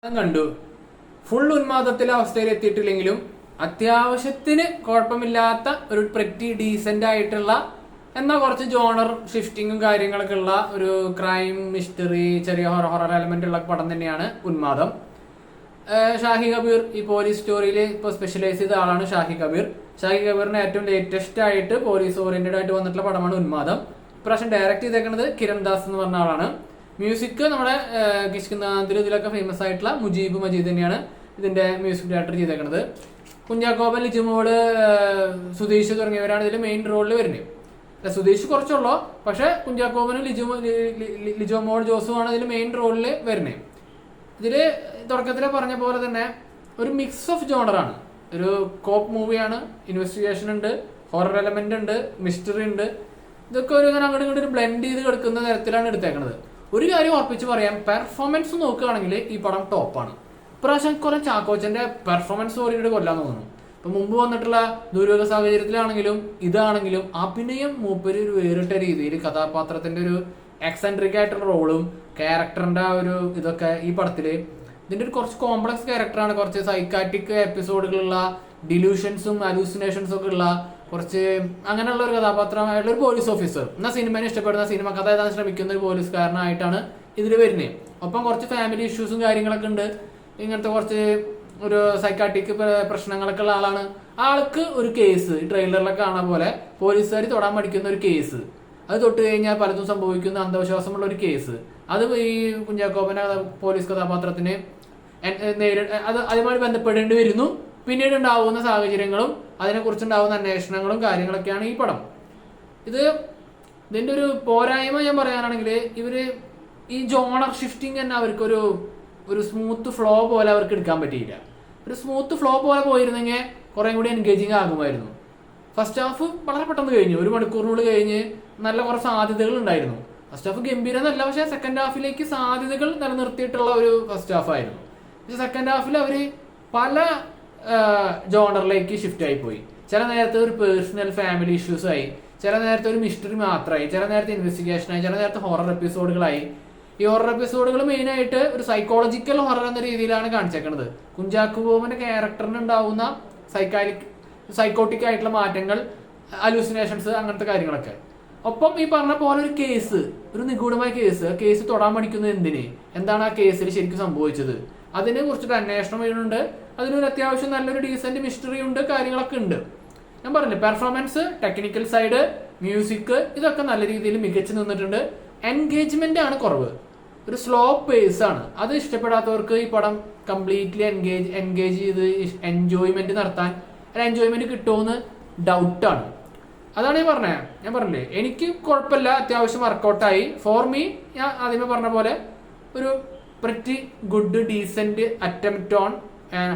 കണ്ടു. ഫുൾ ഉന്മാദത്തിലെ അവസ്ഥയിൽ എത്തിയിട്ടില്ലെങ്കിലും അത്യാവശ്യത്തിന് കുഴപ്പമില്ലാത്ത ഒരു പ്രെറ്റി ഡീസന്റ് ആയിട്ടുള്ള എന്നാൽ കുറച്ച് ജോണർ ഷിഫ്റ്റിങ്ങും കാര്യങ്ങളൊക്കെ ഉള്ള ഒരു ക്രൈം മിസ്റ്ററി ചെറിയ ഹൊറർ എലമെന്റ് ഉള്ള പടം തന്നെയാണ് ഉന്മാദം. ഷാഹി കബീർ ഈ പോലീസ് സ്റ്റോറിയിൽ ഇപ്പോൾ സ്പെഷ്യലൈസ് ചെയ്ത ആളാണ് ഷാഹി കബീർ. ഷാഹി കബീറിന്റെ ഏറ്റവും ലേറ്റസ്റ്റ് ആയിട്ട് പോലീസ് ഓറിയന്റഡ് ആയിട്ട് വന്നിട്ടുള്ള പടമാണ് ഉന്മാദം. ഇപ്രാവശ്യം ഡയറക്ട് ചെയ്തേക്കുന്നത് കിരൺ ദാസ് എന്ന് പറഞ്ഞ ആളാണ്. മ്യൂസിക് നമ്മുടെ കിഷ്കിന്ദാന്തിൽ ഇതിലൊക്കെ ഫേമസ് ആയിട്ടുള്ള മുജീബ് മജീദ് തന്നെയാണ് ഇതിന്റെ മ്യൂസിക് ഡയറക്ടർ ചെയ്തേക്കുന്നത്. കുഞ്ചാക്കോബൻ, ലിജുമോള്, സുധീഷ് തുടങ്ങിയവരാണ് ഇതിൽ മെയിൻ റോളിൽ വരുന്നത്. സുധീഷ് കുറച്ചുള്ളൂ, പക്ഷെ കുഞ്ചാക്കോബനും ലിജോമോൾ ജോസുമാണ് ഇതിൽ മെയിൻ റോളിൽ വരുന്നത്. ഇതില് തുടക്കത്തിൽ പറഞ്ഞ പോലെ തന്നെ ഒരു മിക്സ് ഓഫ് ജോണറാണ്. ഒരു കോപ്പ് മൂവിയാണ്, ഇൻവെസ്റ്റിഗേഷൻ ഉണ്ട്, ഹൊറർ എലമെന്റ് ഉണ്ട്, മിസ്റ്ററി ഉണ്ട്. ഇതൊക്കെ ഒരു ഇങ്ങനെ അങ്ങോട്ട് ഇങ്ങോട്ട് ഒരു ബ്ലെൻഡ് ചെയ്ത് കിടക്കുന്ന തരത്തിലാണ് എടുത്തേക്കുന്നത്. ഒരു കാര്യം ഉറപ്പിച്ച് പറയാം, പെർഫോമൻസ് നോക്കുകയാണെങ്കിൽ ഈ പടം ടോപ്പാണ്. ഇപ്രാവശ്യം കുറെ ചാക്കോച്ചന്റെ പെർഫോമൻസ് ഓറിയന്റഡ് കൊല്ലാന്ന് തോന്നുന്നു. ഇപ്പൊ മുമ്പ് വന്നിട്ടുള്ള ദുരൂഹ സാഹചര്യത്തിലാണെങ്കിലും ഇതാണെങ്കിലും അഭിനയം മൂപ്പര് ഒരു വേറിട്ട രീതിയിൽ കഥാപാത്രത്തിന്റെ ഒരു എക്സെൻട്രിക് ആയിട്ടുള്ള റോളും ക്യാരക്ടറിന്റെ ആ ഒരു ഇതൊക്കെ ഈ പടത്തില് ഇതിന്റെ ഒരു കുറച്ച് കോംപ്ലക്സ് ക്യാരക്ടറാണ്. കുറച്ച് സൈക്കാറ്റിക് എപ്പിസോഡുകളുള്ള ഡിലൂഷൻസും അലൂസിനേഷൻസും ഒക്കെ ഉള്ള കുറച്ച് അങ്ങനെയുള്ള ഒരു കഥാപാത്രമായിട്ടുള്ള ഒരു പോലീസ് ഓഫീസർ, എന്നാൽ സിനിമയെ ഇഷ്ടപ്പെടുന്ന സിനിമ കഥ എഴുതാൻ ശ്രമിക്കുന്ന ഒരു പോലീസുകാരനായിട്ടാണ് ഇതിൽ വരുന്നത്. ഒപ്പം കുറച്ച് ഫാമിലി ഇഷ്യൂസും കാര്യങ്ങളൊക്കെ ഉണ്ട്. ഇങ്ങനത്തെ കുറച്ച് ഒരു സൈക്കാട്ടിക് പ്രശ്നങ്ങളൊക്കെ ഉള്ള ആളാണ്. ആൾക്ക് ഒരു കേസ് ട്രെയിലറിലൊക്കെ കാണാൻ പോലെ പോലീസുകാർ തൊടാൻ പഠിക്കുന്ന ഒരു കേസ്, അത് തൊട്ട് കഴിഞ്ഞാൽ പലതും സംഭവിക്കുന്ന അന്ധവിശ്വാസമുള്ള ഒരു കേസ്, അത് ഈ കുഞ്ചാക്കോബന്റെ പോലീസ് കഥാപാത്രത്തിന് അതുമായി ബന്ധപ്പെടേണ്ടി വരുന്നു. പിന്നീട് ഉണ്ടാവുന്ന സാഹചര്യങ്ങളും അതിനെക്കുറിച്ചുണ്ടാവുന്ന അന്വേഷണങ്ങളും കാര്യങ്ങളൊക്കെയാണ് ഈ പടം. ഇതിന്റെ ഒരു പോരായ്മ ഞാൻ പറയാനാണെങ്കിൽ ഇവര് ഈ ജോണർ ഷിഫ്റ്റിംഗ് തന്നെ അവർക്കൊരു സ്മൂത്ത് ഫ്ലോ പോലെ അവർക്ക് എടുക്കാൻ പറ്റിയില്ല. ഒരു സ്മൂത്ത് ഫ്ലോ പോലെ പോയിരുന്നെങ്കിൽ കുറേ കൂടി എൻഗേജിങ് ആകുമായിരുന്നു. ഫസ്റ്റ് ഹാഫ് വളരെ പെട്ടെന്ന് കഴിഞ്ഞു, 1 മണിക്കൂറിനുള്ളിൽ കഴിഞ്ഞ് നല്ല കുറേ സാധ്യതകൾ ഉണ്ടായിരുന്നു. ഫസ്റ്റ് ഹാഫ് ഗംഭീരന്നല്ല, പക്ഷേ സെക്കൻഡ് ഹാഫിലേക്ക് സാധ്യതകൾ നിലനിർത്തിയിട്ടുള്ള ഒരു ഫസ്റ്റ് ഹാഫ് ആയിരുന്നു. പക്ഷെ സെക്കൻഡ് ഹാഫിൽ അവർ പല ജോണറിലേക്ക് ഷിഫ്റ്റ് ആയി പോയി. ചില നേരത്തെ ഒരു പേഴ്സണൽ ഫാമിലി ഇഷ്യൂസ് ആയി, ചില നേരത്തെ ഒരു മിസ്റ്ററി മാത്രമായി, ചില നേരത്തെ ഇൻവെസ്റ്റിഗേഷനായി, ചില നേരത്തെ ഹൊറർ എപ്പിസോഡുകളായി. ഈ ഹൊറർ എപ്പിസോഡുകൾ മെയിനായിട്ട് ഒരു സൈക്കോളജിക്കൽ ഹൊറർ എന്ന രീതിയിലാണ് കാണിച്ചേക്കുന്നത്. കുഞ്ചാക്കോബന്റെ ക്യാരക്ടറിന് ഉണ്ടാവുന്ന സൈക്കോട്ടിക് ആയിട്ടുള്ള മാറ്റങ്ങൾ, അലൂസിനേഷൻസ്, അങ്ങനത്തെ കാര്യങ്ങളൊക്കെ. ഒപ്പം ഈ പറഞ്ഞ പോലെ ഒരു കേസ്, ഒരു നിഗൂഢമായ കേസ് തൊടാൻ പഠിക്കുന്നത് എന്തിന്, എന്താണ് ആ കേസിൽ ശരിക്കും സംഭവിച്ചത്, അതിനെ കുറിച്ചിട്ട് അന്വേഷണം ചെയ്യുന്നുണ്ട്. അതിനൊരു അത്യാവശ്യം നല്ലൊരു ഡീസന്റ് മിസ്റ്ററി ഉണ്ട്, കാര്യങ്ങളൊക്കെ ഉണ്ട്. ഞാൻ പറഞ്ഞില്ലേ, പെർഫോമൻസ്, ടെക്നിക്കൽ സൈഡ്, മ്യൂസിക്, ഇതൊക്കെ നല്ല രീതിയിൽ മികച്ചു നിന്നിട്ടുണ്ട്. എൻഗേജ്മെന്റ് ആണ് കുറവ്, ഒരു സ്ലോ പേസ് ആണ്. അത് ഇഷ്ടപ്പെടാത്തവർക്ക് ഈ പടം കംപ്ലീറ്റ്ലി എൻഗേജ് ചെയ്ത് എൻജോയ്മെന്റ് നടത്താൻ എൻജോയ്മെന്റ് കിട്ടുമെന്ന് ഡൗട്ടാണ്. അതാണ് ഞാൻ പറഞ്ഞില്ലേ, എനിക്ക് കുഴപ്പമില്ല, അത്യാവശ്യം വർക്കൗട്ടായി. ഫോർ മീ, ഞാൻ ആദ്യമേ പറഞ്ഞ പോലെ ഒരു pretty good decent attempt on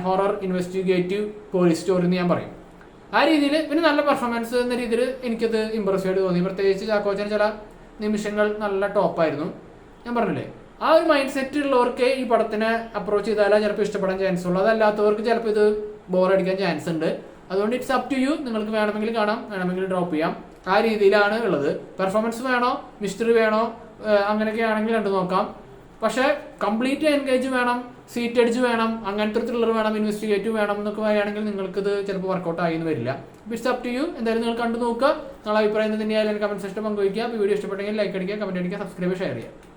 horror investigative police story എന്ന് ഞാൻ പറയും. ആ രീതിയിൽ പിന്നെ നല്ല പെർഫോമൻസ് എന്ന രീതിയിൽ എനിക്കത് ഇമ്പ്രസ് ആയിട്ട് തോന്നി. പ്രത്യേകിച്ച് ചാക്കോച്ചൻ ചില നിമിഷങ്ങൾ നല്ല ടോപ്പായിരുന്നു. ഞാൻ പറഞ്ഞില്ലേ, ആ ഒരു മൈൻഡ് സെറ്റ് ഉള്ളവർക്ക് ഈ പടത്തിനെ അപ്രോച്ച് ചെയ്താലേ ചിലപ്പോൾ ഇഷ്ടപ്പെടാൻ ചാൻസ് ഉള്ളൂ. അതല്ലാത്തവർക്ക് ചിലപ്പോൾ ഇത് ബോറടിക്കാൻ ചാൻസ് ഉണ്ട്. അതുകൊണ്ട് ഇറ്റ്സ് അപ് ടു യു. നിങ്ങൾക്ക് വേണമെങ്കിൽ കാണാം, വേണമെങ്കിൽ ഡ്രോപ്പ് ചെയ്യാം. ആ രീതിയിലാണ് ഉള്ളത്. പെർഫോമൻസ് വേണോ, മിസ്റ്ററി വേണോ, അങ്ങനെയൊക്കെ ആണെങ്കിൽ കണ്ടു നോക്കാം. പക്ഷെ കംപ്ലീറ്റ് എൻഗേജ് വേണം, സീറ്റ് എഡ്ജ് വേണം, അങ്ങനത്തെ ത്രില്ലർ വേണം, ഇൻവെസ്റ്റിഗേറ്റീവ് വേണം എന്നൊക്കെ പറയുകയാണെങ്കിൽ നിങ്ങൾക്കിത് ചിലപ്പോൾ വർക്കൗട്ട് ആയെന്ന് വരില്ല. It's up to you. എന്തായാലും നിങ്ങൾ കണ്ടു നോക്കുക. നിങ്ങളുടെ അഭിപ്രായം തന്നെയായാലും കമന്റ് സെക്ഷനിൽ പങ്കുവയ്ക്കുക. വീഡിയോ ഇഷ്ടപ്പെട്ടെങ്കിൽ ലൈക്ക് അടിക്കുക, കമന്റ് അടിക്കുക, സബ്സ്ക്രൈബ്, ഷെയർ ചെയ്യുക.